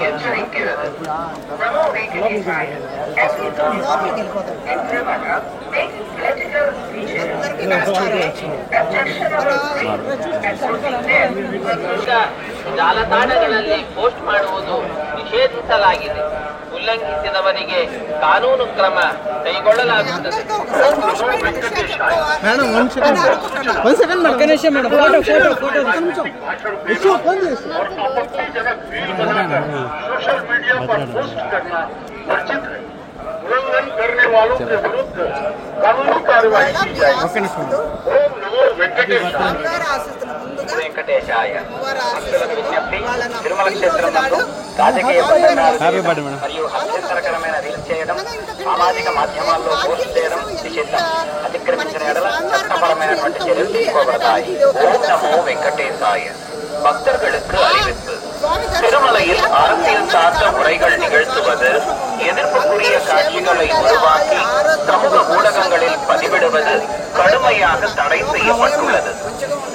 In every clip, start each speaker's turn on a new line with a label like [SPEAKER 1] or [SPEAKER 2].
[SPEAKER 1] ఎచ్చరించినది. నమో వెంకటేశాయ. ಜಾಲತಾಣಗಳಲ್ಲಿ ಪೋಸ್ಟ್ ಮಾಡುವುದು ನಿಷೇಧಿಸಲಾಗಿದೆ. ಉಲ್ಲಂಘಿಸಿದವರಿಗೆ ಕಾನೂನು ಕ್ರಮ ಕೈಗೊಳ್ಳಲಾಗುತ್ತದೆ.
[SPEAKER 2] सोशल मीडिया पर पोस्ट करना वर्जित है। उल्लंघन करने वालों के विरुद्ध कानूनी कार्रवाई की जाएगी। ओम नमो
[SPEAKER 1] వెంకటేశాయ. భక్తులకు విజ్ఞప్తి, తిరుమల క్షేత్రం నందు రాజకీయ బంధనాలు మరియు అభ్యంతరకరమైన రీల్స్ చేయడం, సామాజిక మాధ్యమాల్లో పోస్ట్ చేయడం నిషిద్ధం. అతిక్రమించిన ఎడల చట్టపరమైనటువంటి చర్యలు తీసుకోబడతాయి. ఓం నమో వెంకటేశాయ. பக்தர்களுக்கு அறிவிப்பு. திருமலையில் அரசியல் சார்ந்த உரைகள் நிகழ்த்துவது, எதிர்ப்புக்குரிய காட்சிகளை உருவாக்கி சமூக ஊடகங்களில் பதிவிடுவது கடுமையாக தடை செய்யப்பட்டுள்ளது.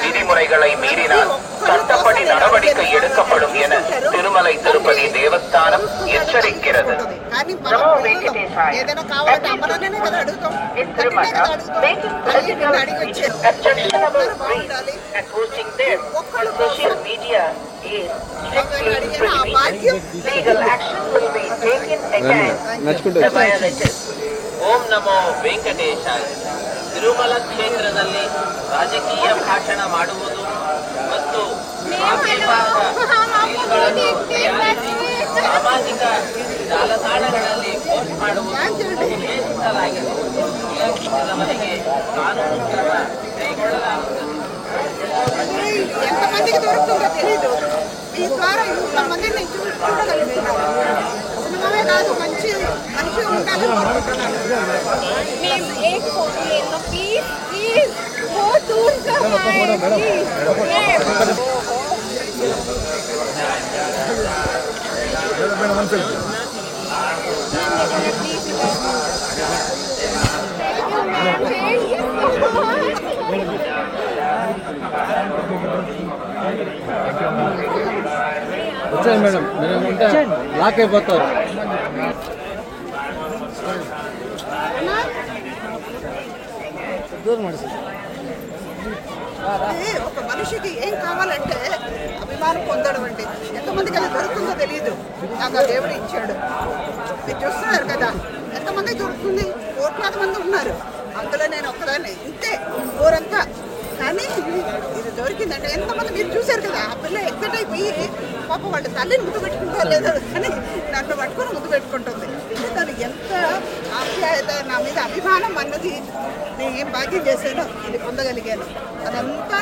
[SPEAKER 1] விதிமுறைகளை மீறினால் சட்டப்படி நடவடிக்கை எடுக்கப்படும் என திருமலை திருப்பதி தேவஸ்தானம் எச்சரிக்கிறது. ಓಂ ನಮೋ ವೆಂಕಟೇಶಾಯ. ತಿರುಮಲ ಕ್ಷೇತ್ರದಲ್ಲಿ ರಾಜಕೀಯ ಭಾಷಣ ಮಾಡುವುದು ಮತ್ತು ಸಾಮಾಜಿಕ ಜಾಲತಾಣಗಳಲ್ಲಿ ಪೋಸ್ಟ್ ಮಾಡುವುದು ನಿಷೇಧಿಸಲಾಗಿದೆ. ಉಲ್ಲಂಘಿಸಿದವರಿಗೆ ಕಾನೂನು ಕ್ರಮ ಕೈಗೊಳ್ಳಲಾಗುತ್ತದೆ.
[SPEAKER 3] ఎంతమందికి దొరుకుతుందో తెలీదు. మీ ద్వారా ఇంతమందిని చూడగలుగుతున్నాను. సినిమామే కాదు, మంచి మనిషి ఉండాలని కోరుకుంటున్నాను.
[SPEAKER 4] వచ్చాను మేడం, మీరు ఉంటే లాక్ అయిపోతారు.
[SPEAKER 3] ఒక మనిషికి ఏం కావాలంటే అభిమానం పొందడం అండి. ఎంతమందికి అది దొరుకుతుందో తెలియదు. నాకు ఆ దేవుడు ఇచ్చాడు. మీరు చూస్తున్నారు కదా, ఎంతమంది దొరుకుతుంది. కోట్లాది మంది ఉన్నారు, అందులో నేను ఒక్కదాన్ని. ఇంతే ఊరంతా. కానీ ఇది దొరికిందంటే ఎంతమంది మీరు చూశారు కదా. ఆ పిల్ల ఎక్సైట్ అయిపోయి పాప వాళ్ళ తల్లిని ముద్దు పెట్టుకుంటా లేదు కానీ నన్ను పట్టుకొని ముద్దు పెట్టుకుంటుంది. అంటే తను ఎంత ఆప్యాయత, నా మీద అభిమానం అన్నది నేను ఏం భాగ్యం చేశానో ఇది పొందగలిగాను. అదంతా